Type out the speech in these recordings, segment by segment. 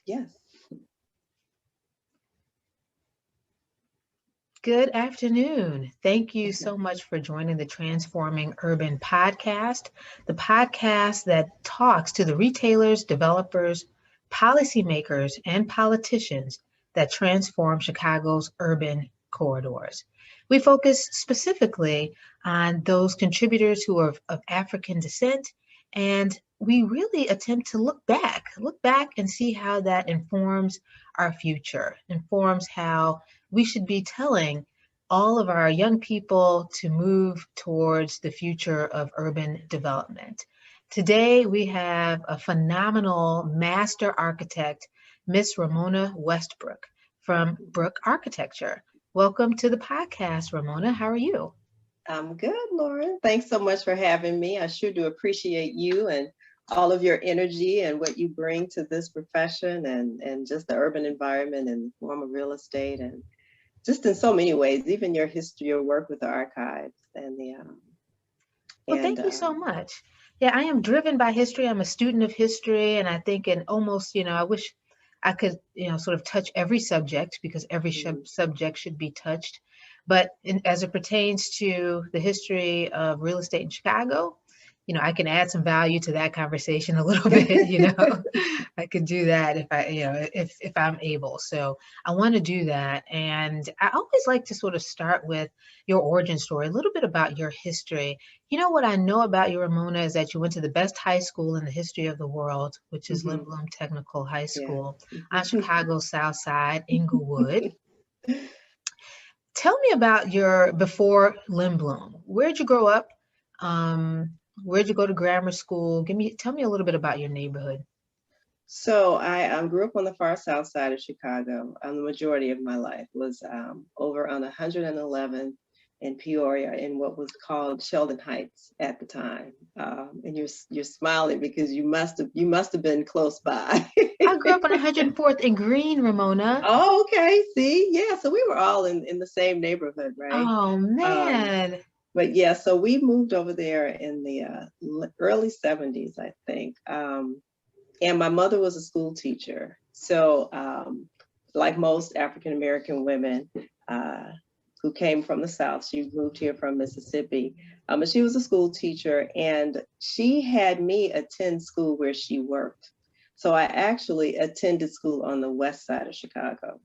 Yes. Good afternoon. Thank you so much for joining the Transforming Urban podcast, the podcast that talks to the retailers, developers, policymakers, and politicians that transform Chicago's urban corridors. We focus specifically on those contributors who are of African descent, and we really attempt to look back and see how that informs our future, informs how we should be telling all of our young people to move towards the future of urban development. Today, we have a phenomenal master architect, Miss Ramona Westbrook from Brook Architecture. Welcome to the podcast, Ramona. How are you? I'm good, Lauren. Thanks so much for having me. I sure do appreciate you and all of your energy and what you bring to this profession and just the urban environment and the form of real estate and just in so many ways, even your history, your work with the archives and the Well, thank you so much. Yeah, I am driven by history. I'm a student of history, and I think in almost, I wish I could, sort of touch every subject because every subject should be touched. But as it pertains to the history of real estate in Chicago, I can add some value to that conversation a little bit, I could do that if I'm able. So I want to do that. And I always like to sort of start with your origin story, a little bit about your history. What I know about you, Ramona, is that you went to the best high school in the history of the world, which is Lindblom Technical High School on Chicago's South Side, Inglewood. Tell me about your before Lindblom. Where'd you grow up? Where'd you go to grammar school? Tell me a little bit about your neighborhood. So I grew up on the far south side of Chicago. The majority of my life was over on 111th in Peoria in what was called Sheldon Heights at the time. And you're smiling because you must have been close by. I grew up on 104th in Green, Ramona. Oh, okay. See, yeah. So we were all in the same neighborhood, right? Oh man. But yeah, so we moved over there in the early 70s, I think. And my mother was a school teacher. So like most African-American women who came from the South, she moved here from Mississippi. But she was a school teacher and she had me attend school where she worked. So I actually attended school on the west side of Chicago.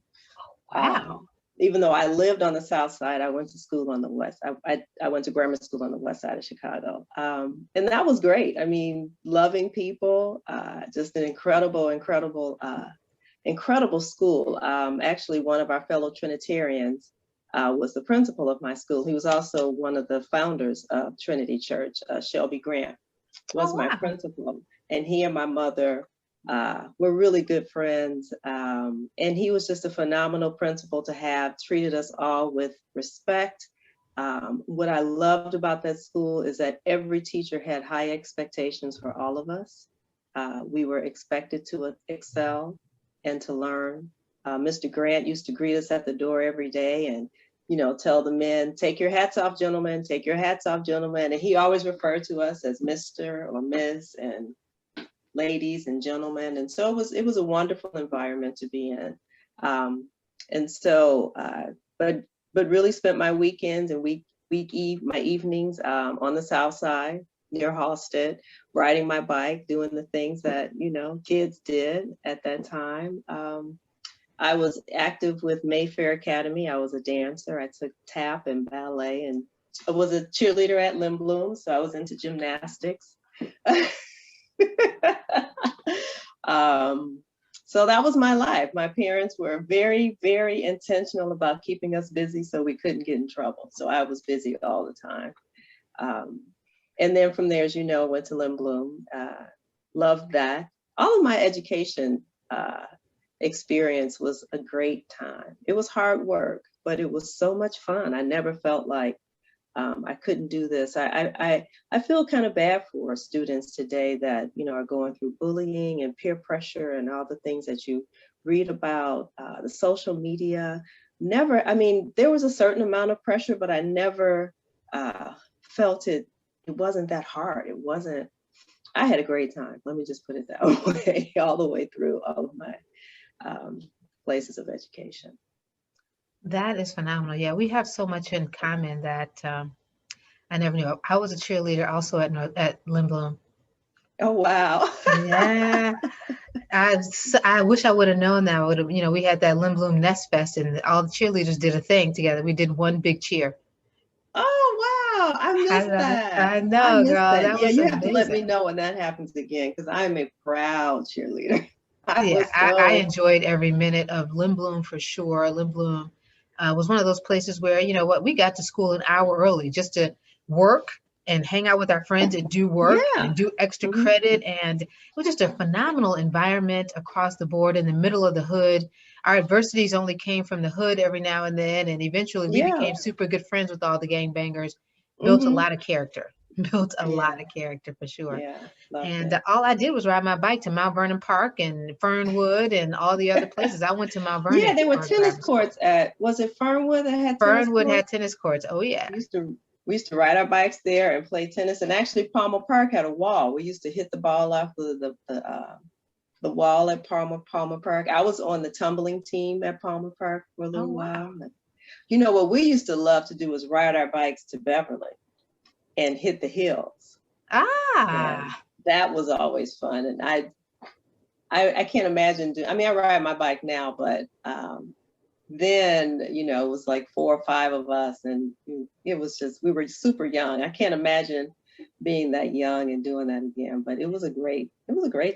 Wow. Even though I lived on the south side, I went to school on the west. I went to grammar school on the west side of Chicago. And that was great. I mean, loving people, just an incredible school. Actually, one of our fellow Trinitarians was the principal of my school. He was also one of the founders of Trinity Church. Shelby Grant was my principal. And he and my mother we're really good friends. And he was just a phenomenal principal to have, treated us all with respect. What I loved about that school is that every teacher had high expectations for all of us. We were expected to excel and to learn. Mr. Grant used to greet us at the door every day and, tell the men, take your hats off, gentlemen, take your hats off, gentlemen. And he always referred to us as Mr. or Miss and ladies and gentlemen. And so it was a wonderful environment to be in. And so, but really spent my weekends and my evenings on the South Side near Halsted, riding my bike, doing the things that, kids did at that time. I was active with Mayfair Academy. I was a dancer. I took tap and ballet and I was a cheerleader at Lindblom. So I was into gymnastics. So that was my life. My parents were very, very intentional about keeping us busy so we couldn't get in trouble. So I was busy all the time. And then from there, as you know, went to Lindblom, loved that. All of my education experience was a great time. It was hard work, but it was so much fun. I never felt like I couldn't do this. I feel kind of bad for students today that, are going through bullying and peer pressure and all the things that you read about, the social media. There was a certain amount of pressure, but I never felt it wasn't that hard. I had a great time. Let me just put it that way, all the way through all of my places of education. That is phenomenal. Yeah, we have so much in common that I never knew. I was a cheerleader also at Lindblom. Oh, wow. Yeah. I wish I would have known that. I would have, we had that Lindblom Nest Fest and all the cheerleaders did a thing together. We did one big cheer. Oh, wow. I missed that. I I know, missed girl. that. That Yeah, was you have to let me amazing. know when that happens again, because I'm a proud cheerleader. I Yeah, was I so, enjoyed every minute of Lindblom for sure. Lindblom was one of those places where, we got to school an hour early just to work and hang out with our friends and do work yeah. and do extra Mhm. credit. And it was just a phenomenal environment across the board in the middle of the hood. Our adversities only came from the hood every now and then. And eventually we Yeah. became super good friends with all the gangbangers, built a Hmm. lot of character, built a lot Yeah. of character for sure. Yeah. Loved And it. all I did was ride my bike to Mount Vernon Park and Fernwood and all the other places. I went to Mount Yeah, Vernon there were for tennis grammar school. courts was it Fernwood that had tennis Fernwood had courts? tennis courts. Oh yeah. We used to ride our bikes there and play tennis. And actually, Palmer Park had a wall. We used to hit the ball off the wall at Palmer Park. I was on the tumbling team at Palmer Park for a Oh little wow. while. What we used to love to do was ride our bikes to Beverly and hit the hills. And Ah. that was always fun. And I can't imagine I ride my bike now, but then it was like 4 or 5 of us, and it was just, we were super young. I can't imagine being that young and doing that again, but it was a great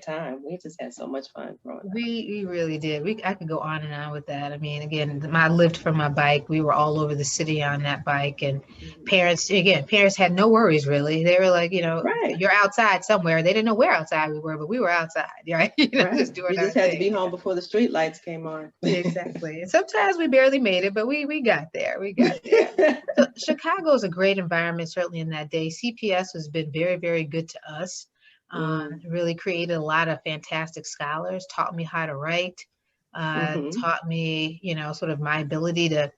time. We just had so much fun growing up. We really did. I could go on and on with that. I mean, again, I lived for my bike. We were all over the city on that bike, and Mhm. parents had no worries really. They were like, Right. you're outside somewhere. They didn't know where outside we were, but we were outside, right? Right. Just doing You our just had to thing. be home before the street lights came on. Exactly. And sometimes we barely made it, but we got there. We got there. So Chicago is a great environment, certainly in that day. CPS has been very, very good to us. Mm. Really created a lot of fantastic scholars, taught me how to write, Hmm. taught me, sort of my ability to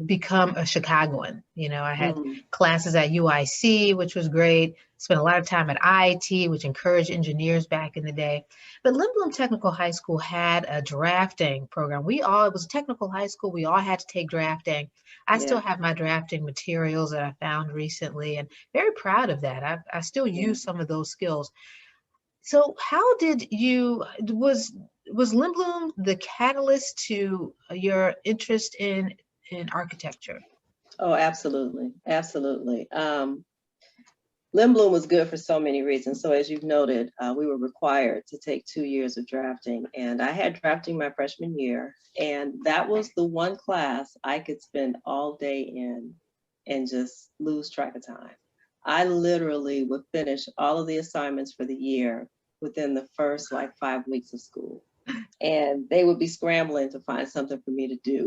become a Chicagoan. I had Mm. classes at UIC, which was great. Spent a lot of time at IIT, which encouraged engineers back in the day. But Lindblom Technical High School had a drafting program. It was a technical high school. We all had to take drafting. I still Yeah. have my drafting materials that I found recently and very proud of that. I still Yeah. use some of those skills. So how was Lindblom the catalyst to your interest in architecture? Oh, absolutely. Absolutely. Lindblom was good for so many reasons. So as you've noted, we were required to take 2 years of drafting, and I had drafting my freshman year, and that was the one class I could spend all day in and just lose track of time. I literally would finish all of the assignments for the year within the first like 5 weeks of school. And they would be scrambling to find something for me to do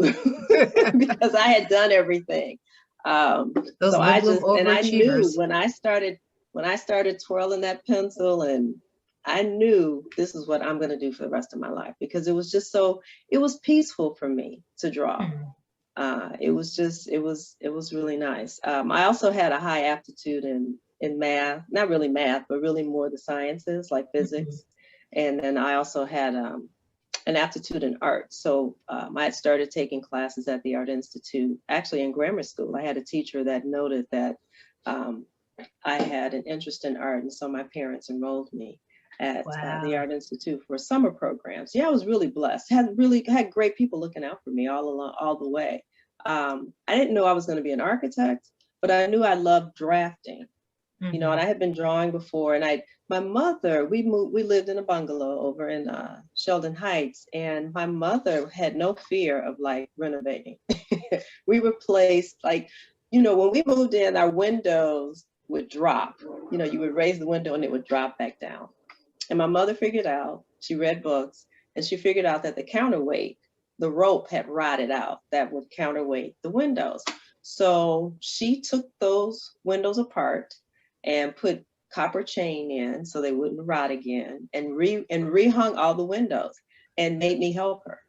because I had done everything. Those So Lindblom I knew overachievers. when I started twirling that pencil, and I knew this is what I'm going to do for the rest of my life, because it was peaceful for me to draw. Mhm. It was really nice. I also had a high aptitude in math, not really math, but really more the sciences like Mhm. physics. And then I also had an aptitude in art. So I had started taking classes at the Art Institute, actually in grammar school. I had a teacher that noted that um, I had an interest in art, and so my parents enrolled me at the Wow. Art Institute for summer programs. Yeah, I was really blessed. Had great people looking out for me all the way. I didn't know I was going to be an architect, but I knew I loved drafting. And I Mhm. had been drawing before, and my mother, we lived in a bungalow over in Sheldon Heights, and my mother had no fear of like renovating. We replaced when we moved in, our windows would drop. You would raise the window and it would drop back down. And my mother figured out, she read books, and she figured out that the counterweight, the rope had rotted out that would counterweight the windows. So she took those windows apart and put copper chain in so they wouldn't rot again, and rehung all the windows and made me help her.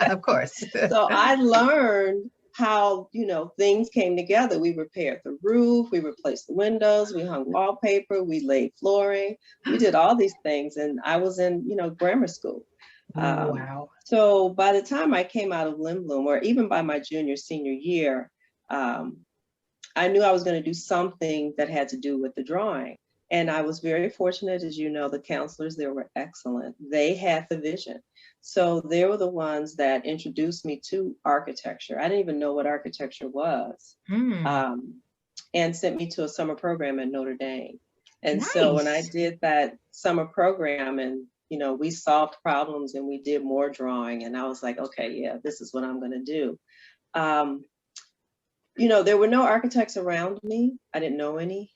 Of course. So I learned how, things came together. We repaired the roof, we replaced the windows, we hung wallpaper, we laid flooring, we did all these things. And I was in, grammar school. Wow. So by the time I came out of Lindblom, or even by my senior year, I knew I was going to do something that had to do with the drawing. And I was very fortunate, as you know, the counselors there were excellent. They had the vision. So they were the ones that introduced me to architecture. I didn't even know what architecture was, and sent me to a summer program at Notre Dame. And so when I did that summer program, and we solved problems and we did more drawing, and I was like, okay, yeah, this is what I'm going to do. There were no architects around me. I didn't know any.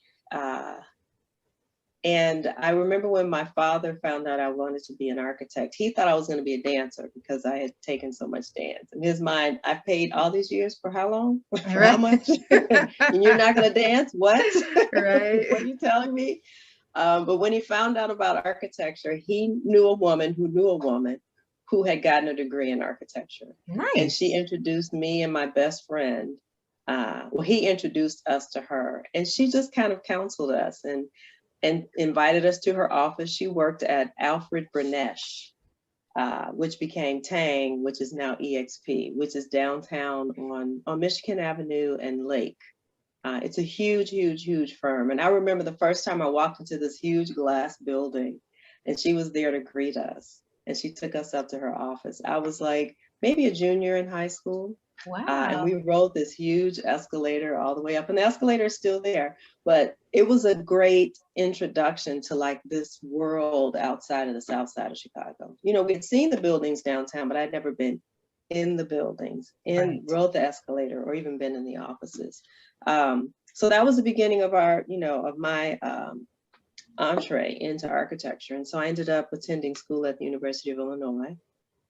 And I remember when my father found out I wanted to be an architect, he thought I was going to be a dancer because I had taken so much dance. In his mind, I paid all these years for how long? For how much? And you're not going to dance? What? Right. What are you telling me? But when he found out about architecture, he knew a woman who knew a woman who had gotten a degree in architecture. Nice. And she introduced me and my best friend. He introduced us to her, and she just kind of counseled us and invited us to her office. She worked at Alfred Brunesh, which became Tang, which is now EXP, which is downtown on Michigan Avenue and Lake. It's a huge, huge, huge firm. And I remember the first time I walked into this huge glass building, and she was there to greet us. And she took us up to her office. I was like maybe a junior in high school. Wow. And we rode this huge escalator all the way up, and the escalator is still there. But it was a great introduction to like this world outside of the South Side of Chicago. We'd seen the buildings downtown, but I'd never been in the buildings, rode the escalator, or even been in the offices. So that was the beginning of my entree into architecture. And so I ended up attending school at the University of Illinois.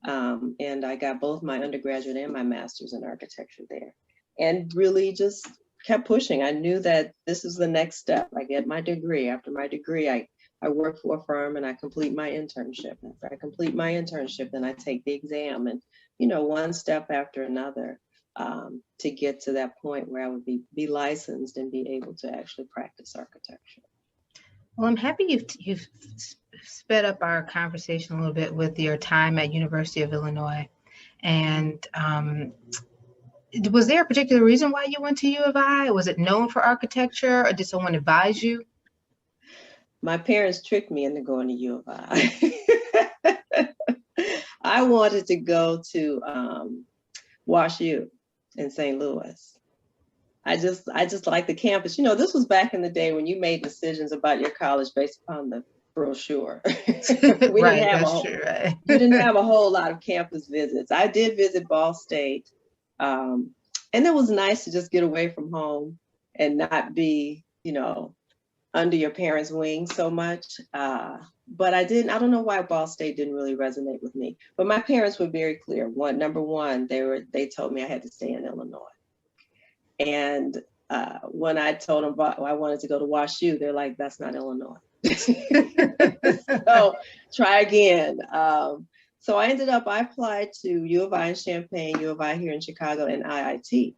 And I got both my undergraduate and my master's in architecture there, and really just kept pushing. I knew that this is the next step. I get my degree. After my degree, I work for a firm and I complete my internship. After I complete my internship, then I take the exam, and one step after another, to get to that point where I would be licensed and be able to actually practice architecture. Well, I'm happy you've sped up our conversation a little bit with your time at University of Illinois. And was there a particular reason why you went to U of I? Was it known for architecture, or did someone advise you? My parents tricked me into going to U of I. I wanted to go to Wash U in St. Louis. I just like the campus. This was back in the day when you made decisions about your college based upon the brochure. You didn't have a whole lot of campus visits. I did visit Ball State, and it was nice to just get away from home and not be, under your parents' wing so much. But I don't know why Ball State didn't really resonate with me. But my parents were very clear. Number one, they told me I had to stay in Illinois. And when I told them I wanted to go to Wash U, they're like, that's not Illinois. So try again. So I applied to U of I in Champaign, U of I here in Chicago, and IIT.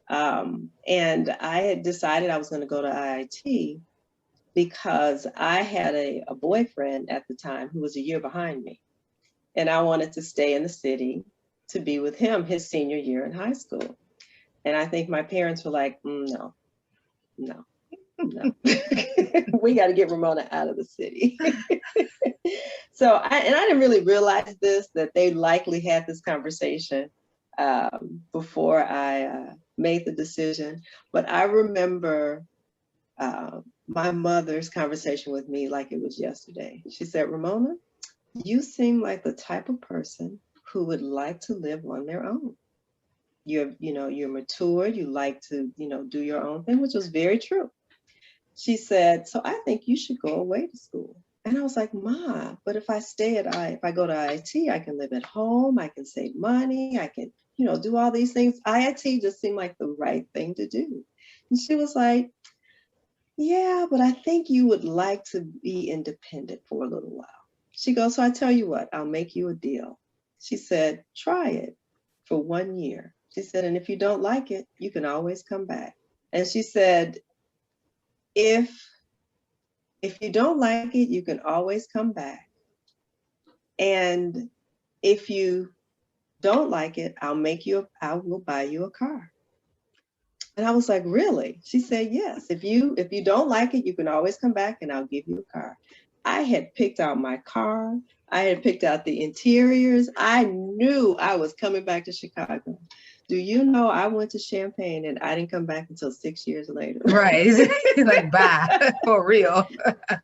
And I had decided I was going to go to IIT because I had a boyfriend at the time who was a year behind me. And I wanted to stay in the city to be with him his senior year in high school. And I think my parents were like, no. We got to get Ramona out of the city. So I didn't really realize that they likely had this conversation before I made the decision. But I remember my mother's conversation with me like it was yesterday. She said, Ramona, you seem like the type of person who would like to live on their own. You're mature, you like to, do your own thing, which was very true. She said, so I think you should go away to school. And I was like, Ma, but if I go to IIT, I can live at home, I can save money, I can, do all these things. IIT just seemed like the right thing to do. And she was like, yeah, but I think you would like to be independent for a little while. She goes, so I tell you what, I'll make you a deal. She said, try it for 1 year. She said, and if you don't like it, you can always come back. And she said, if you don't like it, you can always come back. And if you don't like it, I will buy you a car. And I was like, really? She said, yes. If you don't like it, you can always come back and I'll give you a car. I had picked out my car. I had picked out the interiors. I knew I was coming back to Chicago. Do you know I went to Champaign and I didn't come back until 6 years later? Right. Like, bye, for real.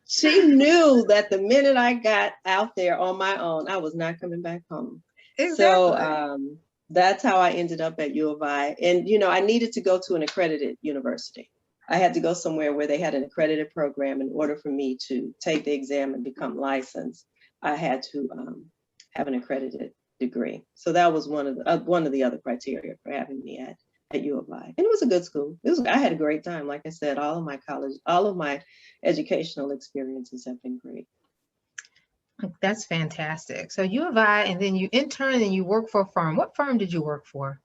She knew that the minute I got out there on my own, I was not coming back home. Exactly. So that's how I ended up at U of I. And, I needed to go to an accredited university. I had to go somewhere where they had an accredited program. In order for me to take the exam and become licensed, I had to have an accredited degree. So that was one of the other criteria for having me at U of I. And it was a good school. I had a great time. Like I said, all of my educational experiences have been great. That's fantastic. So U of I, and then you interned and you worked for a firm. What firm did you work for?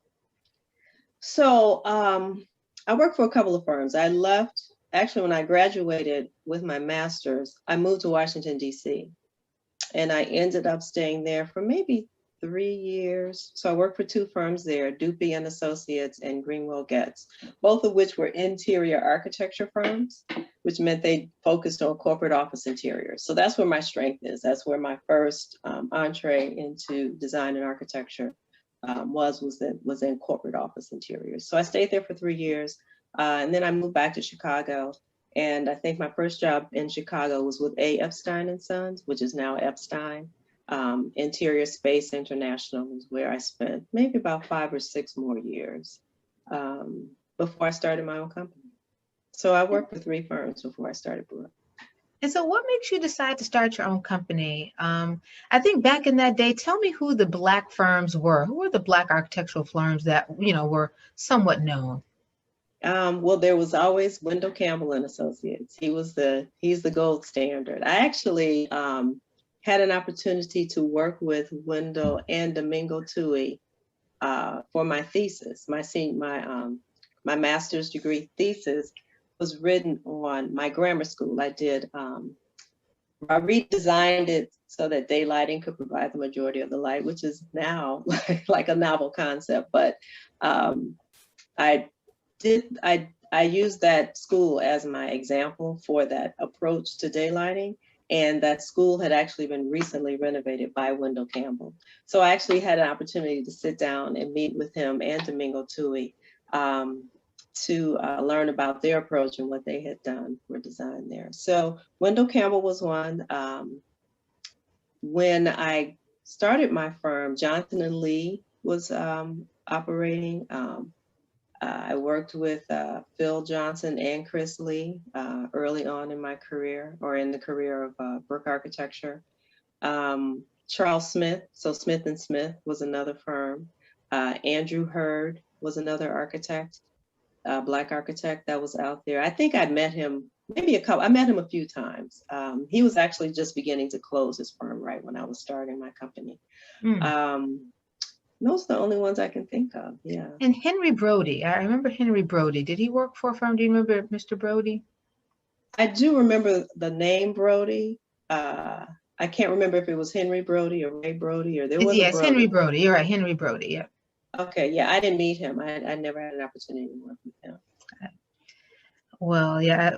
So I worked for a couple of firms. I left, actually, when I graduated with my master's, I moved to Washington, D.C. And I ended up staying there for maybe 3 years. So I worked for two firms there, Dupuy and Associates and Greenwell Getz, both of which were interior architecture firms, which meant they focused on corporate office interiors. So that's where my strength is. That's where my first entree into design and architecture was in corporate office interiors. So I stayed there for 3 years, and then I moved back to Chicago. And I think my first job in Chicago was with A. Epstein and Sons, which is now Epstein. Interior Space International is where I spent maybe about 5 or 6 more years before I started my own company. So I worked for 3 firms before I started Brook. And so what makes you decide to start your own company? I think back in that day, tell me who the Black firms were. Who were the Black architectural firms that, were somewhat known? Well, there was always Wendell Campbell and Associates. He's the gold standard. I actually had an opportunity to work with Wendell and Domingo Tui for my thesis. My master's degree thesis was written on my grammar school. I redesigned it so that daylighting could provide the majority of the light, which is now like a novel concept. But I used that school as my example for that approach to daylighting. And that school had actually been recently renovated by Wendell Campbell. So I actually had an opportunity to sit down and meet with him and Domingo Tui to learn about their approach and what they had done for design there. So Wendell Campbell was one. When I started my firm, Johnson and Lee was operating. I worked with Phil Johnson and Chris Lee early on in my career, or in the career of Brook Architecture. Charles Smith, so Smith and Smith was another firm. Andrew Hurd was another architect, Black architect that was out there. I think I'd met him I met him a few times. He was actually just beginning to close his firm right when I was starting my company. Those are the only ones I can think of, yeah. And Henry Brody, I remember Henry Brody. Did he work for a firm? Do you remember Mr. Brody? I do remember the name Brody. I can't remember if it was Henry Brody or Ray Brody, or there was a Brody. Henry Brody. You're right, Henry Brody, yeah. Okay, yeah, I didn't meet him. I never had an opportunity to work with him. Well, yeah,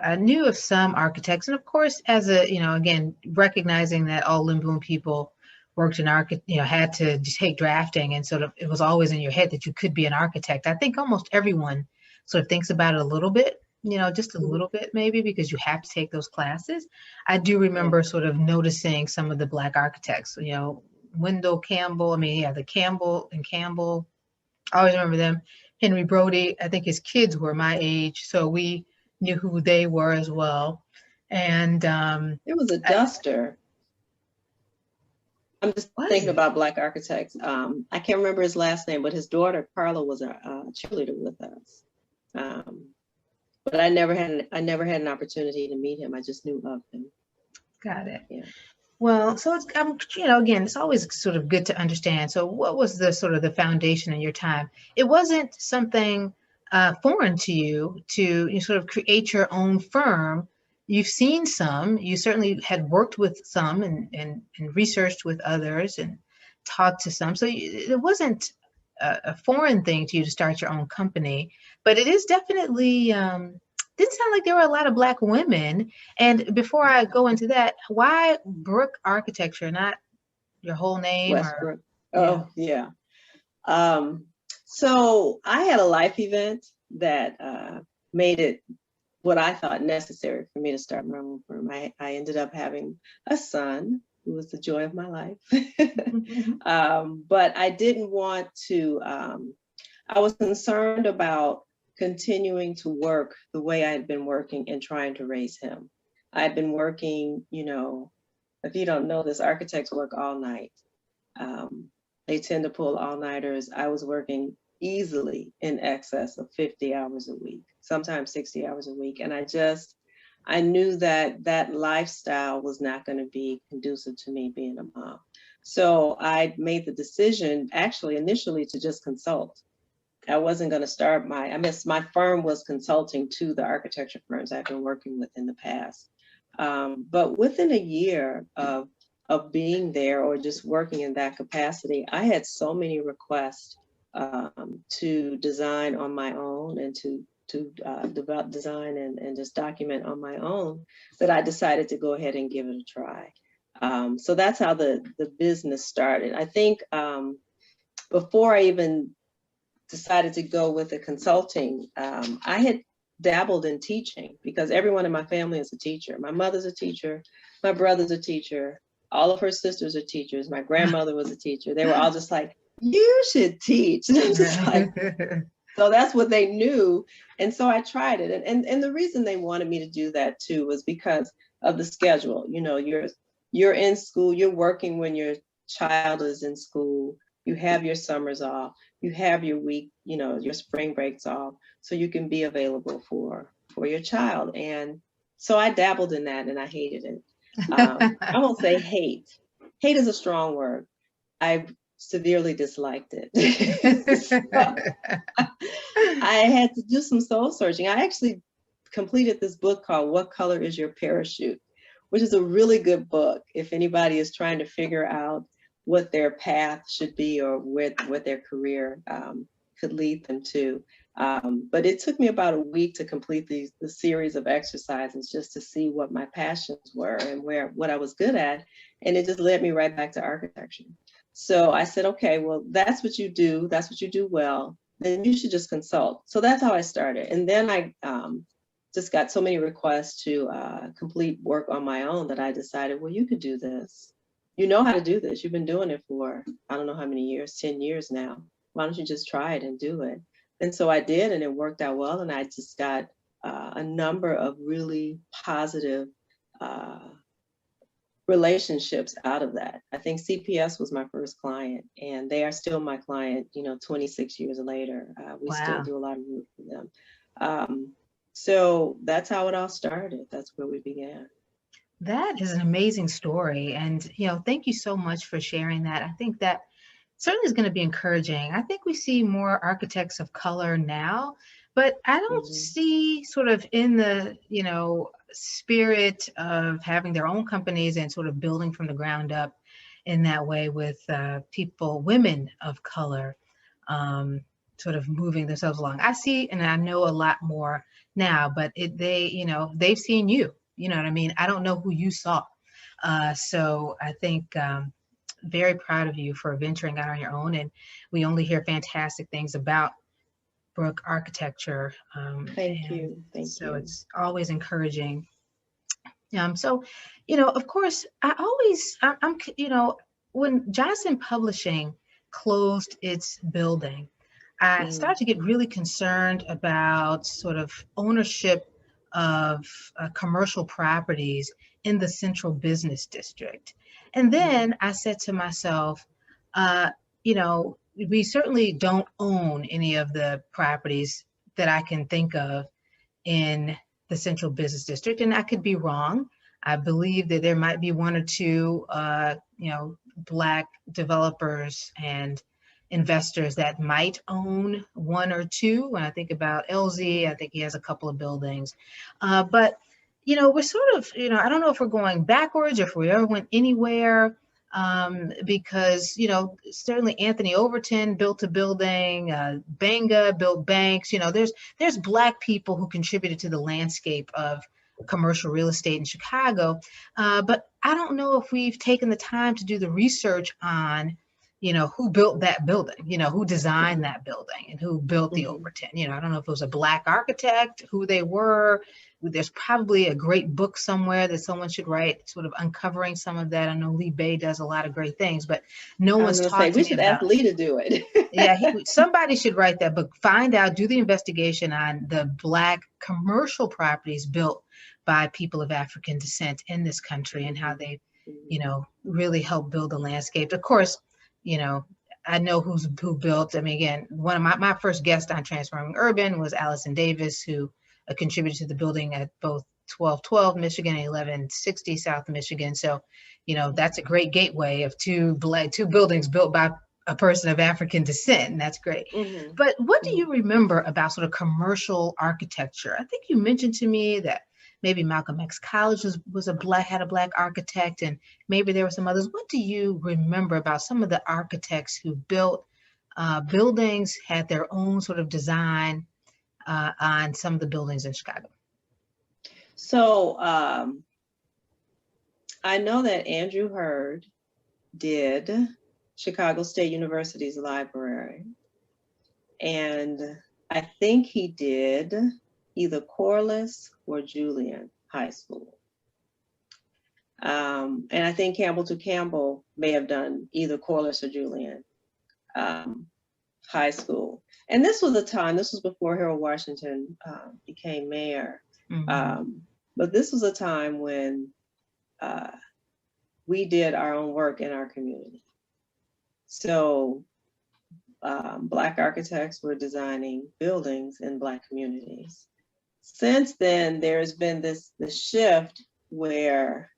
I knew of some architects, and of course, as again, recognizing that all Limboon people worked in had to take drafting, and sort of it was always in your head that you could be an architect. I think almost everyone sort of thinks about it a little bit, just a little bit maybe, because you have to take those classes. I do remember sort of noticing some of the Black architects, Wendell Campbell, the Campbell and Campbell, I always remember them. Henry Brody, I think his kids were my age, so we knew who they were as well. And it was a duster. I'm just thinking about Black architects. I can't remember his last name, but his daughter Carla was a cheerleader with us. But I never had an opportunity to meet him. I just knew of him. Got it. Yeah. Well, so it's, again, it's always sort of good to understand. So what was the sort of the foundation in your time? It wasn't something foreign to you to sort of create your own firm. You've seen some, you certainly had worked with some and researched with others and talked to some. So it wasn't a foreign thing to you to start your own company, but it is definitely, didn't sound like there were a lot of Black women. And before I go into that, why Brook Architecture, not your whole name or, Westbrook. yeah. Oh, yeah. Um, so I had a life event that made it what I thought necessary for me to start my own firm. I ended up having a son who was the joy of my life. But I didn't want to, I was concerned about continuing to work the way I had been working and trying to raise him. I had been working, if you don't know this, architects work all night. Um, they tend to pull all-nighters. I was working easily in excess of 50 hours a week, sometimes 60 hours a week. And I knew that that lifestyle was not going to be conducive to me being a mom. So I made the decision actually initially to just consult. I wasn't going to start my firm was consulting to the architecture firms I've been working with in the past. But within a year of being there or just working in that capacity, I had so many requests to design on my own and to develop design and just document on my own that I decided to go ahead and give it a try. So that's how the business started. I think before I even decided to go with the consulting, I had dabbled in teaching because everyone in my family is a teacher. My mother's a teacher, my brother's a teacher, all of her sisters are teachers. My grandmother was a teacher. They were all just like, you should teach. And I'm just like, so that's what they knew. And so I tried it. And the reason they wanted me to do that too was because of the schedule. You're in school, you're working when your child is in school, you have your summers off, you have your week, your spring breaks off, so you can be available for your child. And so I dabbled in that and I hated it. I won't say hate. Hate is a strong word. I severely disliked it. So I had to do some soul searching. I actually completed this book called What Color is Your Parachute, which is a really good book if anybody is trying to figure out what their path should be or what their career could lead them to. But it took me about a week to complete the series of exercises just to see what my passions were and what I was good at. And it just led me right back to architecture. So I said, okay, well, that's what you do. That's what you do well. Then you should just consult. So that's how I started. And then I just got so many requests to complete work on my own that I decided, well, you could do this. You know how to do this. You've been doing it for, I don't know how many years, 10 years now. Why don't you just try it and do it? And so I did, and it worked out well. And I just got a number of really positive relationships out of that. I think CPS was my first client, and they are still my client, 26 years later. We still do a lot of work for them. So that's how it all started. That's where we began. That is an amazing story. And, thank you so much for sharing that. I think that certainly is going to be encouraging. I think we see more architects of color now, but I don't see sort of in the, spirit of having their own companies and sort of building from the ground up in that way with women of color, sort of moving themselves along. I see, and I know a lot more now, but they've seen you. You know what I mean? I don't know who you saw. So I think very proud of you for venturing out on your own. And we only hear fantastic things about Brook Architecture. Thank you. So it's always encouraging. So, of course, I'm when Johnson Publishing closed its building, I started to get really concerned about sort of ownership of commercial properties in the central business district. And then I said to myself, we certainly don't own any of the properties that I can think of in the central business district. And I could be wrong. I believe that there might be one or two, Black developers and investors that might own one or two. When I think about LZ, I think he has a couple of buildings. But, we're sort of, I don't know if we're going backwards or if we ever went anywhere. Because, certainly Anthony Overton built a building, Banga built banks, there's Black people who contributed to the landscape of commercial real estate in Chicago. But I don't know if we've taken the time to do the research on, who built that building, who designed that building and who built the Overton. I don't know if it was a Black architect, who they were. There's probably a great book somewhere that someone should write, sort of uncovering some of that. I know Lee Bay does a lot of great things, but no one's talked to me about. We should ask Lee to do it. Yeah, somebody should write that book. Find out, do the investigation on the Black commercial properties built by people of African descent in this country and how they, really helped build the landscape. Of course, I know who built. I mean, again, one of my first guests on Transforming Urban was Allison Davis, who contributed to the building at both 1212 Michigan and 1160 South Michigan. So, that's a great gateway of two buildings built by a person of African descent, and that's great. But what do you remember about sort of commercial architecture? I think you mentioned to me that maybe Malcolm X College had a Black architect, and maybe there were some others. What do you remember about some of the architects who built buildings, had their own sort of design on some of the buildings in Chicago? So I know that Andrew Hurd did Chicago State University's library. And I think he did either Corliss or Julian High School. And I think Campbell to Campbell may have done either Corliss or Julian High School. And this was before Harold Washington became mayor. But this was a time when we did our own work in our community. So Black architects were designing buildings in Black communities. Since then, there's been this shift where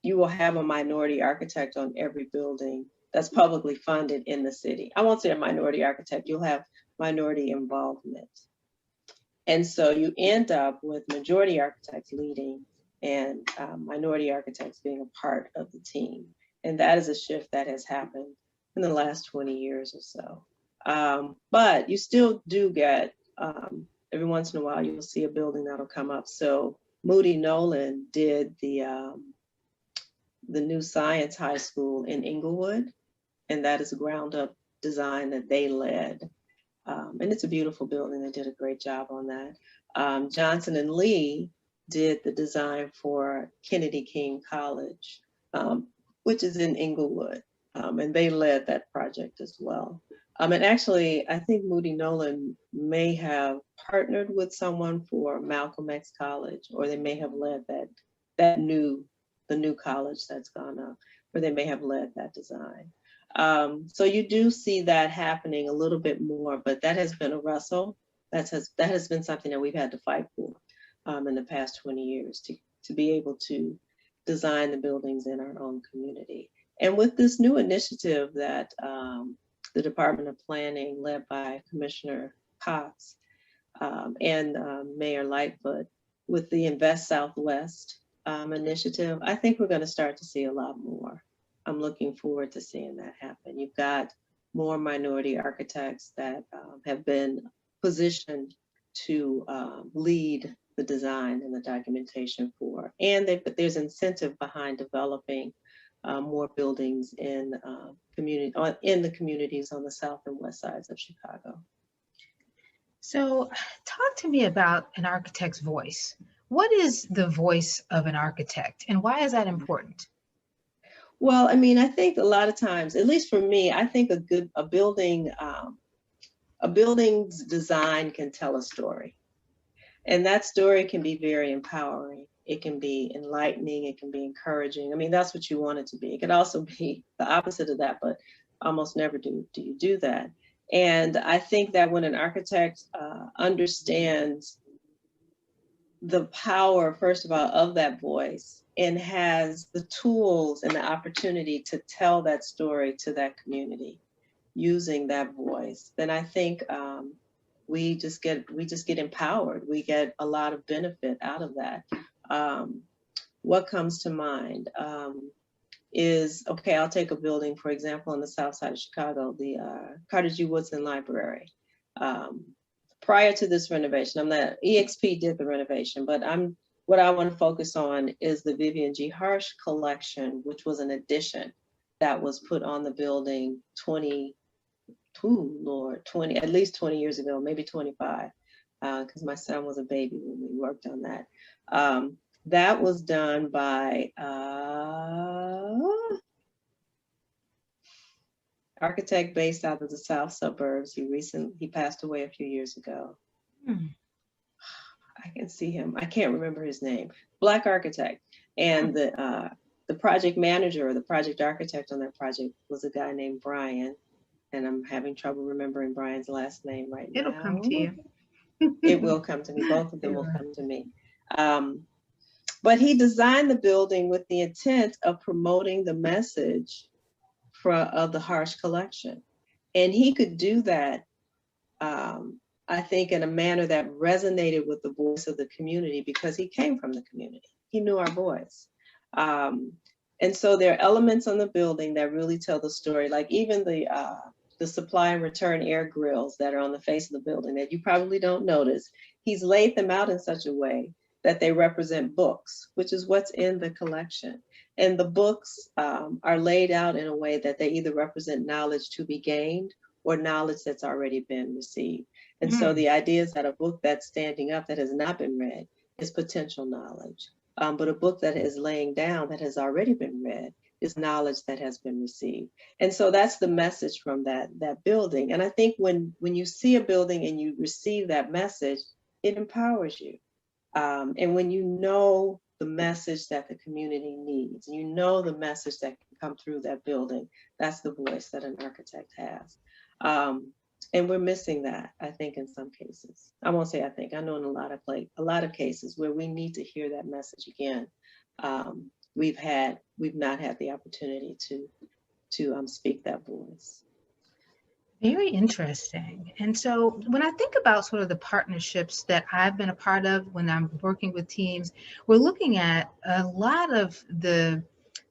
you will have a minority architect on every building that's publicly funded in the city. I won't say a minority architect, you'll have minority involvement. And so you end up with majority architects leading and minority architects being a part of the team. And that is a shift that has happened in the last 20 years or so. But you still do get, every once in a while, you'll see a building that'll come up. So Moody Nolan did the new Science High School in Inglewood, and that is a ground up design that they led. And it's a beautiful building. They did a great job on that. Johnson and Lee did the design for Kennedy King College, which is in Inglewood. And they led that project as well. And actually, I think Moody Nolan may have partnered with someone for Malcolm X College, or they may have led the new college that's gone up, or they may have led that design. So you do see that happening a little bit more, but that has been a wrestle. That has been something that we've had to fight for in the past 20 years to be able to design the buildings in our own community. And with this new initiative that the Department of Planning, led by Commissioner Cox and Mayor Lightfoot, with the Invest Southwest initiative, I think we're going to start to see a lot more. I'm looking forward to seeing that happen. You've got more minority architects that have been positioned to lead the design and the documentation for, and there's incentive behind developing more buildings in the communities on the south and west sides of Chicago. So talk to me about an architect's voice. What is the voice of an architect, and why is that important? Well, I mean, I think a lot of times, at least for me, I think a building's design can tell a story. And that story can be very empowering. It can be enlightening. It can be encouraging. I mean, that's what you want it to be. It could also be the opposite of that, but almost never do you do that. And I think that when an architect understands the power, first of all, of that voice, and has the tools and the opportunity to tell that story to that community using that voice, then I think we just get empowered. We get a lot of benefit out of that. What comes to mind is, okay, I'll take a building, for example, on the south side of Chicago, the Carter G. Woodson Library. Prior to this renovation, EXP did the renovation, but what I want to focus on is the Vivian G. Harsh collection, which was an addition that was put on the building at least 20 years ago, maybe 25, because my son was a baby when we worked on that. That was done by architect based out of the south suburbs. He passed away a few years ago. I can see him. I can't remember his name. Black architect. And the project manager or the project architect on that project was a guy named Brian. And I'm having trouble remembering Brian's last name right now. It'll come to you. It will come to me. Both of them will come to me. But he designed the building with the intent of promoting the message of the Harsh collection. And he could do that, I think, in a manner that resonated with the voice of the community because he came from the community. He knew our voice. And so there are elements on the building that really tell the story, like even the supply and return air grills that are on the face of the building that you probably don't notice. He's laid them out in such a way that they represent books, which is what's in the collection. And the books are laid out in a way that they either represent knowledge to be gained or knowledge that's already been received. And so the idea is that a book that's standing up that has not been read is potential knowledge. But a book that is laying down that has already been read is knowledge that has been received. And so that's the message from that building. And I think when you see a building and you receive that message, it empowers you. And when you know the message that the community needs, you know the message that can come through that building, that's the voice that an architect has. And we're missing that, I think, in some cases. I won't say I think, I know in a lot of cases where we need to hear that message again. We've not had the opportunity to speak that voice. Very interesting. And so when I think about sort of the partnerships that I've been a part of when I'm working with teams, we're looking at a lot of the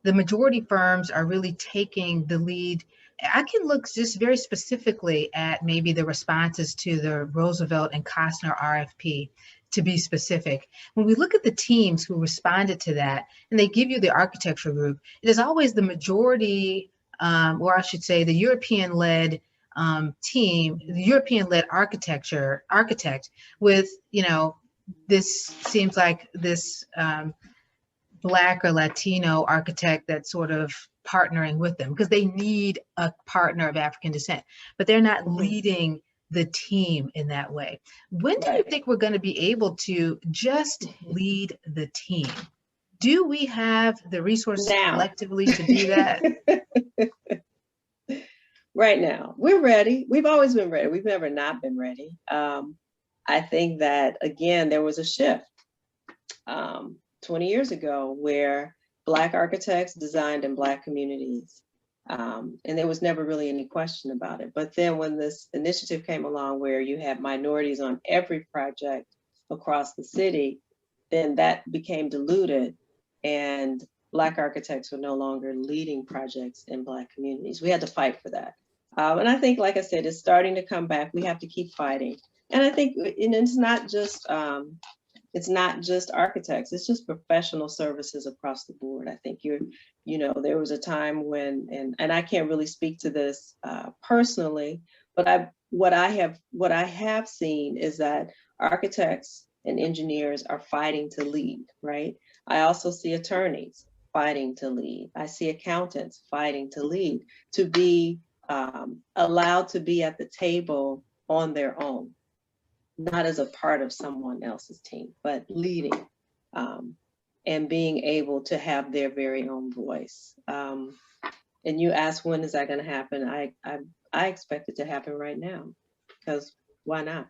majority firms are really taking the lead. I can look just very specifically at maybe the responses to the Roosevelt and Costner RFP, to be specific. When we look at the teams who responded to that, and they give you the architecture group, it is always the majority, or I should say the European-led team, the European-led architect with, this seems like this Black or Latino architect that's sort of partnering with them because they need a partner of African descent, but they're not leading the team in that way. When do you think we're going to be able to just lead the team? Do we have the resources collectively to do that? Right now, we're ready. We've always been ready. We've never not been ready. I think that, again, there was a shift 20 years ago where Black architects designed in Black communities. And there was never really any question about it. But then when this initiative came along where you have minorities on every project across the city, then that became diluted and Black architects were no longer leading projects in Black communities. We had to fight for that. And I think, like I said, it's starting to come back. We have to keep fighting. And I think it's not just architects, it's just professional services across the board. I think there was a time when, and I can't really speak to this personally, but what I have seen is that architects and engineers are fighting to lead, right? I also see attorneys fighting to lead. I see accountants fighting to lead, to be allowed to be at the table on their own, not as a part of someone else's team, but leading and being able to have their very own voice. And you ask, when is that going to happen? I expect it to happen right now, because why not?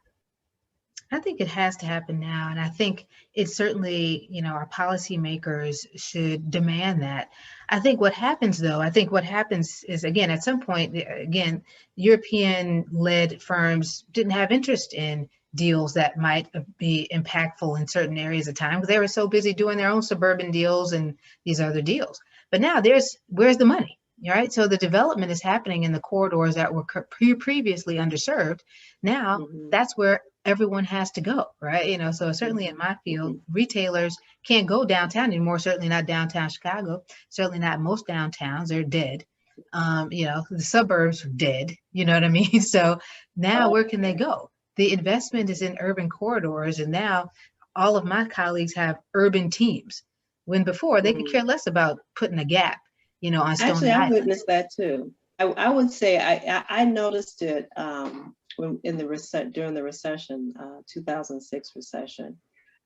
I think it has to happen now. And I think it's certainly, our policymakers should demand that. I think what happens though, is, again, at some point, again, European-led firms didn't have interest in deals that might be impactful in certain areas of time because they were so busy doing their own suburban deals and these other deals. But now where's the money? Right. So the development is happening in the corridors that were previously underserved. Now that's where everyone has to go. Right. So certainly in my field, retailers can't go downtown anymore. Certainly not downtown Chicago. Certainly not most downtowns. They're dead. The suburbs are dead. You know what I mean? So now where can they go? The investment is in urban corridors. And now all of my colleagues have urban teams when before they could care less about putting a gap, on Stone Actually, I Island. witnessed that too. I would say I noticed it during the recession, 2006 recession.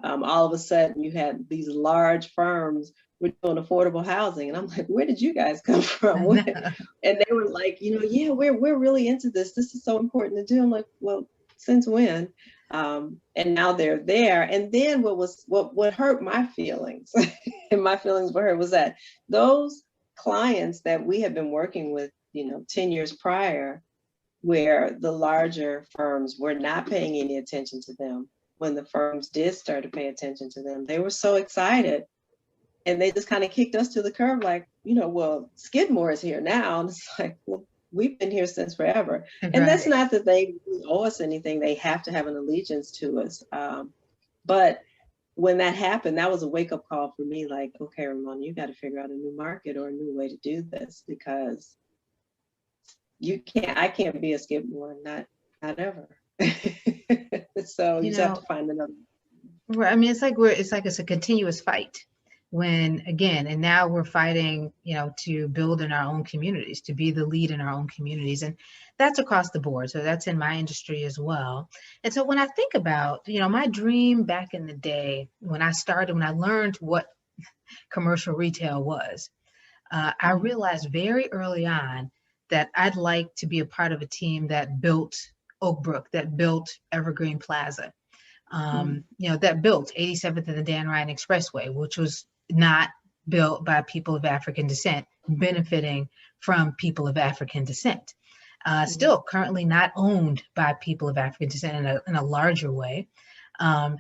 All of a sudden, you had these large firms were doing affordable housing, and I'm like, where did you guys come from? And they were like, yeah, we're really into this. This is so important to do. I'm like, well, since when? And now they're there. And then what hurt my feelings, and my feelings were hurt, was that those clients that we had been working with, 10 years prior, where the larger firms were not paying any attention to them. When the firms did start to pay attention to them, they were so excited, and they just kind of kicked us to the curb, like, well, Skidmore is here now. And it's like, well, we've been here since forever. Right. And that's not that they owe us anything. They have to have an allegiance to us. But when that happened, that was a wake-up call for me, like, okay, Ramona, you got to figure out a new market or a new way to do this, because I can't be a Skidmore, not ever. So you just have to find another. Right. I mean, it's like it's a continuous fight when, again, and now we're fighting, to build in our own communities, to be the lead in our own communities. And that's across the board. So that's in my industry as well. And so when I think about, my dream back in the day, when I learned what commercial retail was, I realized very early on that I'd like to be a part of a team that built Oak Brook, that built Evergreen Plaza, that built 87th and the Dan Ryan Expressway, which was not built by people of African descent, benefiting from people of African descent. Still currently not owned by people of African descent in a larger way.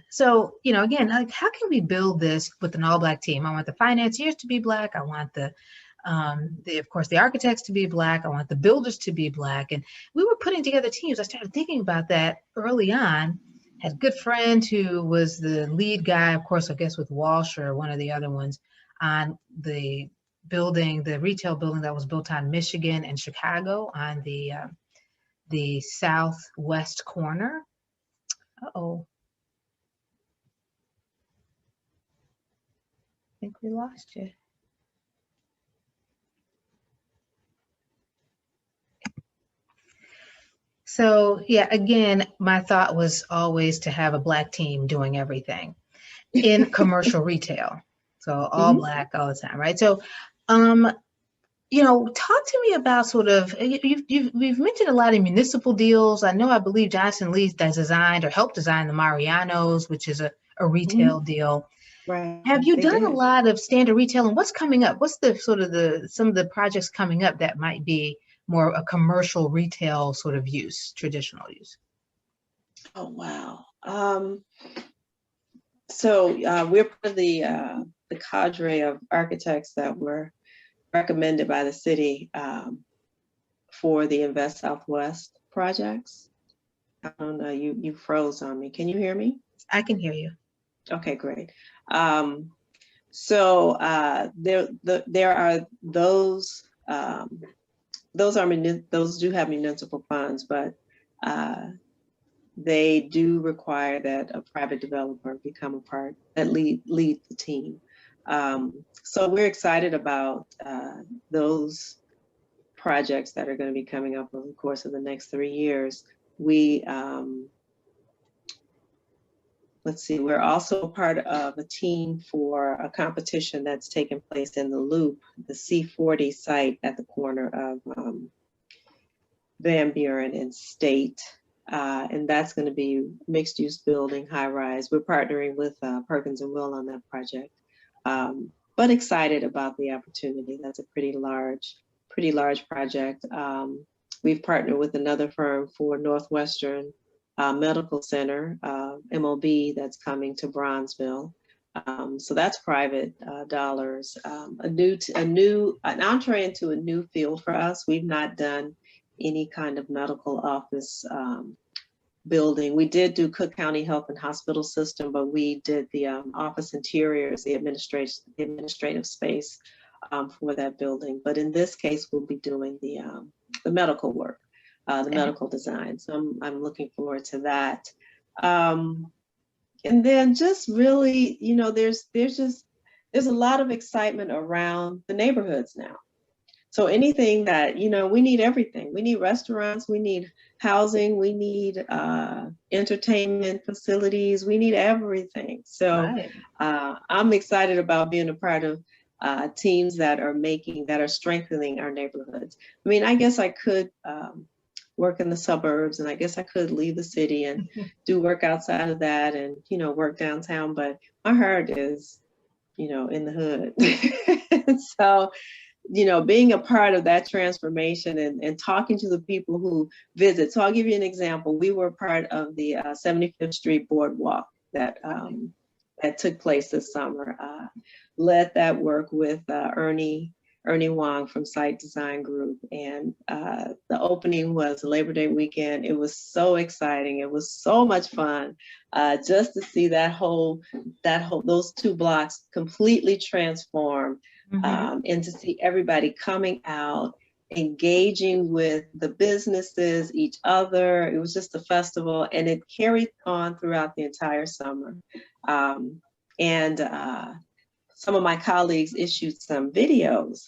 So, again, like, how can we build this with an all-Black team? I want the financiers to be Black. I want of course, the architects to be Black. I want the builders to be Black. And we were putting together teams. I started thinking about that early on. Had a good friend who was the lead guy, of course, I guess with Walsh or one of the other ones, on the retail building that was built on Michigan and Chicago on the southwest corner. Uh-oh. I think we lost you. So yeah, again, my thought was always to have a Black team doing everything in commercial retail. So all Black all the time, right? So, talk to me about sort of, we've mentioned a lot of municipal deals. I believe Johnson Lee designed or helped design the Mariano's, which is a retail deal. Right. Have you done a lot of standard retail, and what's coming up? What's the sort of some of the projects coming up that might be more a commercial retail sort of use, traditional use? Oh, wow. So we're part of the cadre of architects that were recommended by the city for the Invest Southwest projects. I don't know, you froze on me. Can you hear me? I can hear you. Okay, great. So there are those. Those do have municipal funds, but they do require that a private developer become a part that lead the team. So we're excited about those projects that are going to be coming up over the course of the next 3 years. We're also part of a team for a competition that's taking place in the Loop, the C40 site at the corner of Van Buren and State. And that's going to be mixed use building, high rise. We're partnering with Perkins and Will on that project. But excited about the opportunity. That's a pretty large project. We've partnered with another firm for Northwestern Medical Center, MOB, that's coming to Bronzeville. So that's private dollars. An entree into a new field for us. We've not done any kind of medical office building. We did do Cook County Health and Hospital System, but we did the office interiors, the administrative space for that building. But in this case, we'll be doing the medical work, the medical design. So I'm looking forward to that. And then just really, you know, there's a lot of excitement around the neighborhoods now. So anything that, you know, we need everything. We need restaurants, we need housing, we need entertainment facilities, we need everything. So I'm excited about being a part of teams that are strengthening our neighborhoods. I mean, I guess I could work in the suburbs, and I guess I could leave the city and do work outside of that and, you know, work downtown, but my heart is, you know, in the hood. So, you know, being a part of that transformation and talking to the people who visit. So I'll give you an example. We were part of the 75th Street Boardwalk that took place this summer. Led that work with Ernie Wong from Site Design Group. And the opening was Labor Day weekend. It was so exciting. It was so much fun just to see those two blocks completely transformed. And to see everybody coming out, engaging with the businesses, each other. It was just a festival, and it carried on throughout the entire summer. And some of my colleagues issued some videos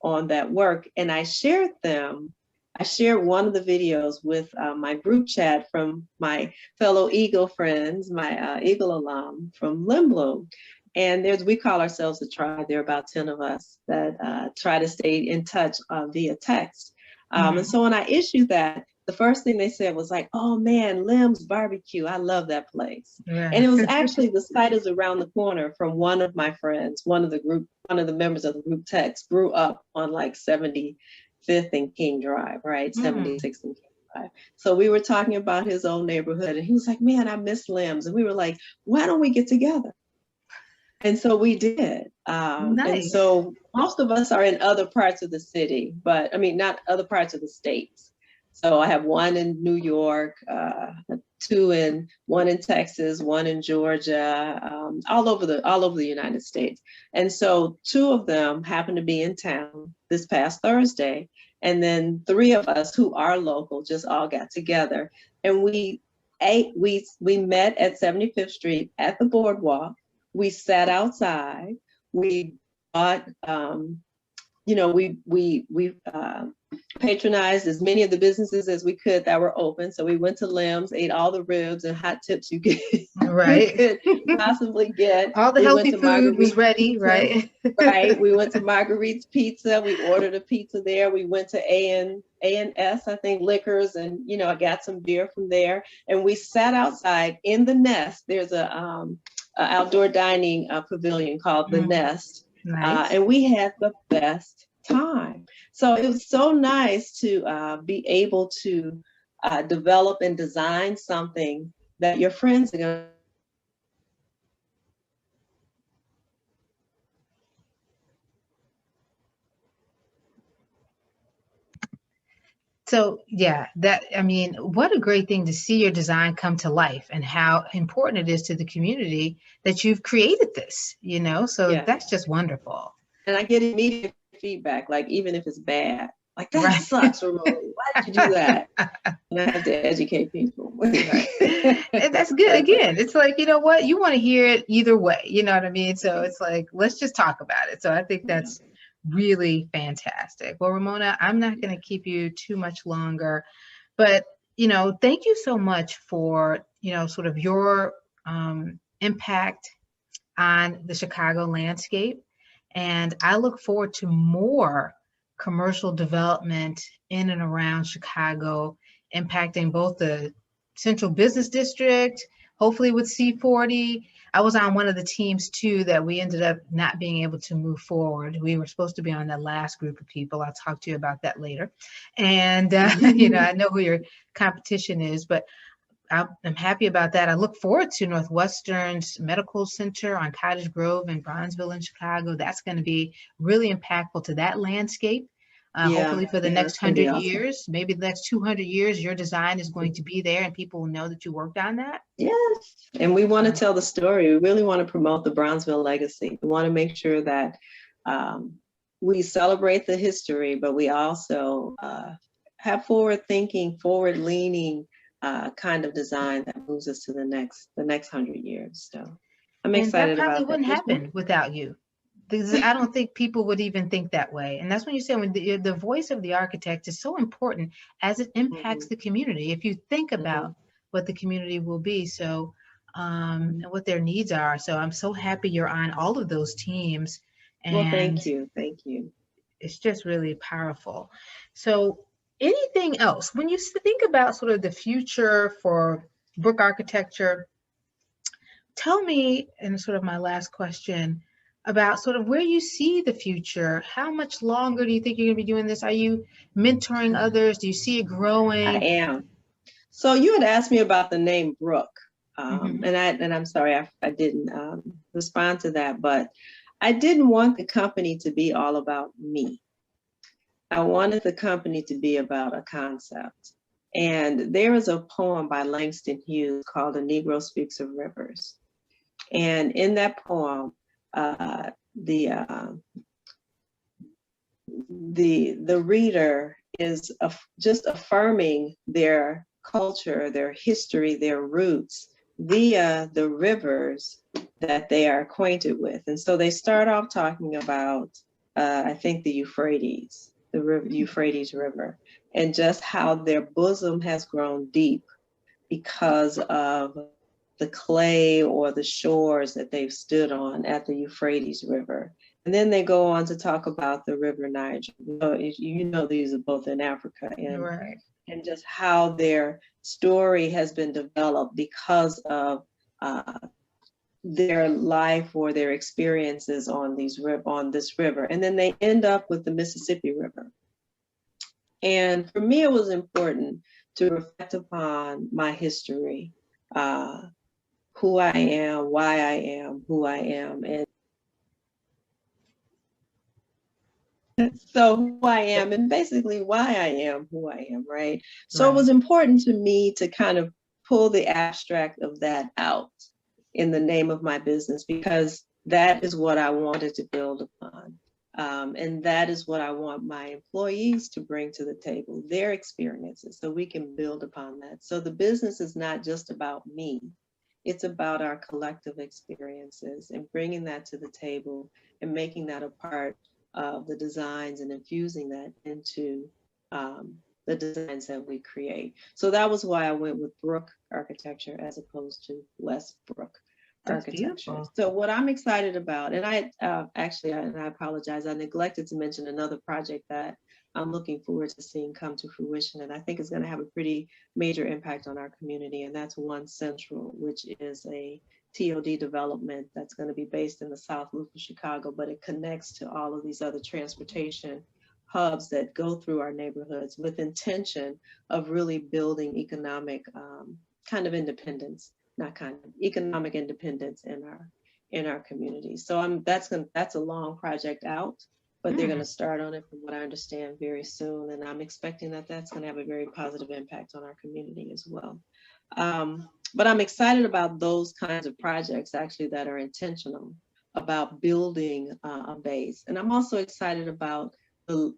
on that work, and I shared them. I shared one of the videos with my group chat from my fellow Eagle friends, my Eagle alum from Lindblom. And we call ourselves a tribe. There are about 10 of us that try to stay in touch via text. And so when I issued that, the first thing they said was like, "Oh man, Lim's Barbecue. I love that place." Yeah. And it was actually, the site is around the corner from one of my friends, one of the members of the group text grew up on like 75th and King Drive, right? 76th and King Drive. So we were talking about his own neighborhood, and he was like, "Man, I miss Lim's." And we were like, "Why don't we get together?" And so we did. Nice. And so most of us are in other parts of the city, but I mean, not other parts of the states. So I have one in New York, one in Texas, one in Georgia, all over the United States. And so 2 of them happened to be in town this past Thursday. And then 3 of us who are local just all got together, and we met at 75th Street at the boardwalk. We sat outside. We bought, we patronized as many of the businesses as we could that were open. So we went to Lim's, ate all the ribs and hot tips you could possibly get. All the healthy food was ready, right? Right. We went to Marguerite's Pizza. We ordered a pizza there. We went to A&S, I think, Liquors, and I got some beer from there. And we sat outside in the Nest. There's a outdoor dining pavilion called the Nest. Nice. And we had the best time. So it was so nice to be able to develop and design something that your friends are going to. So yeah, what a great thing to see your design come to life and how important it is to the community that you've created this, so yeah. That's just wonderful. And I get immediate feedback, like even if it's bad, like that sucks, Ramona. Why did you do that? And I have to educate people. And that's good. Again, it's like, you know what, you want to hear it either way, you know what I mean? So it's like, let's just talk about it. So I think that's really fantastic. Well, Ramona, I'm not going to keep you too much longer, but, thank you so much for, sort of your impact on the Chicago landscape. And I look forward to more commercial development in and around Chicago impacting both the central business district, hopefully with C40. I was on one of the teams too that we ended up not being able to move forward. We were supposed to be on that last group of people. I'll talk to you about that later. And, I know who your competition is, but I'm happy about that. I look forward to Northwestern's Medical Center on Cottage Grove in Bronzeville in Chicago. That's going to be really impactful to that landscape. Hopefully for the next 100 years, maybe the next 200 years, your design is going to be there and people will know that you worked on that. Yes, and we want to tell the story. We really want to promote the Bronzeville legacy. We want to make sure that we celebrate the history, but we also have forward-thinking, forward-leaning kind of design that moves us to the next 100 years. So I'm excited about that. That probably wouldn't happen without you. I don't think people would even think that way. And that's when you say when the voice of the architect is so important as it impacts the community. If you think about what the community will be, so and what their needs are. So I'm so happy you're on all of those teams. And well, thank you. Thank you. It's just really powerful. So anything else, when you think about sort of the future for Brook architecture, tell me, and sort of my last question, about sort of where you see the future. How much longer do you think you're going to be doing this? Are you mentoring others? Do you see it growing? I am. So you had asked me about the name Brook, and I'm sorry I didn't respond to that, but I didn't want the company to be all about me. I wanted the company to be about a concept. And there is a poem by Langston Hughes called "A Negro Speaks of Rivers." And in that poem, the reader is just affirming their culture, their history, their roots via the rivers that they are acquainted with. And so they start off talking about, I think, the Euphrates, Euphrates River, and just how their bosom has grown deep because of the clay or the shores that they've stood on at the Euphrates River. And then they go on to talk about the River Niger. These are both in Africa, and just how their story has been developed because of their life or their experiences on this river. And then they end up with the Mississippi River. And for me, it was important to reflect upon my history, who I am, why I am, who I am. And so who I am, and basically why I am who I am, right? So it was important to me to kind of pull the abstract of that out in the name of my business, because that is what I wanted to build upon. And that is what I want my employees to bring to the table, their experiences, so we can build upon that. So the business is not just about me. It's about our collective experiences and bringing that to the table and making that a part of the designs and infusing that into the designs that we create. So that was why I went with Brook architecture as opposed to Westbrook architecture. So what I'm excited about, and I apologize, I neglected to mention another project that I'm looking forward to seeing come to fruition, and I think is going to have a pretty major impact on our community, and that's One Central, which is a TOD development that's going to be based in the South Loop of Chicago, but it connects to all of these other transportation hubs that go through our neighborhoods with intention of really building economic kind of independence, economic independence in our community. So that's a long project out, but they're going to start on it, from what I understand, very soon, and I'm expecting that that's going to have a very positive impact on our community as well. But I'm excited about those kinds of projects actually that are intentional about building a base. And I'm also excited about the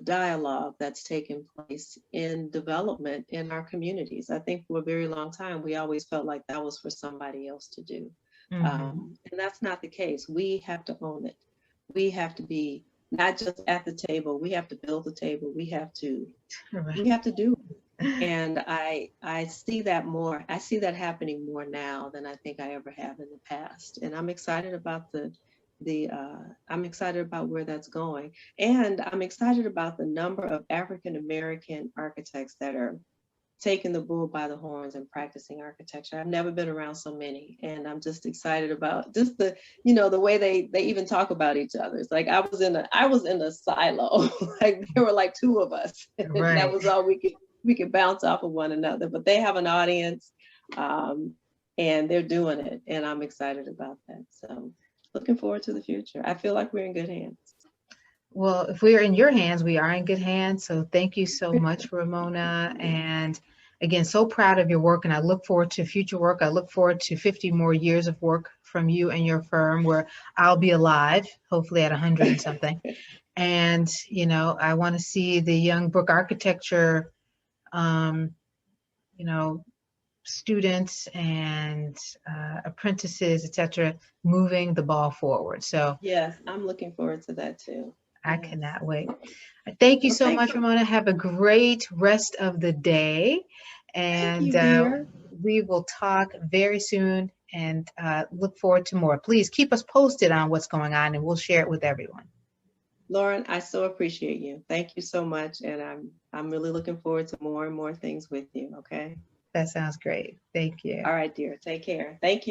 dialogue that's taken place in development in our communities. I think for a very long time, we always felt like that was for somebody else to do. And that's not the case. We have to own it. We have to be not just at the table, we have to build the table. We have to do it. And I see that more. I see that happening more now than I think I ever have in the past. And I'm excited about I'm excited about where that's going. And I'm excited about the number of African American architects that are taking the bull by the horns and practicing architecture. I've never been around so many, and I'm just excited about just the, the way they even talk about each other. It's like I was in a silo, like there were like two of us. Right. That was all we could bounce off of one another. But they have an audience, and they're doing it, and I'm excited about that. So looking forward to the future. I feel like we're in good hands. Well, if we're in your hands, we are in good hands. So thank you so much, Ramona. And again, so proud of your work. And I look forward to future work. I look forward to 50 more years of work from you and your firm, where I'll be alive, hopefully at 100 and something. And, I want to see the young Brook architecture, students and apprentices, etc., moving the ball forward. So yes, I'm looking forward to that too. I cannot wait. Thank you so much, Ramona. Have a great rest of the day. And we will talk very soon, and look forward to more. Please keep us posted on what's going on, and we'll share it with everyone. Lauren, I so appreciate you. Thank you so much. And I'm really looking forward to more and more things with you. Okay. That sounds great. Thank you. All right, dear. Take care. Thank you.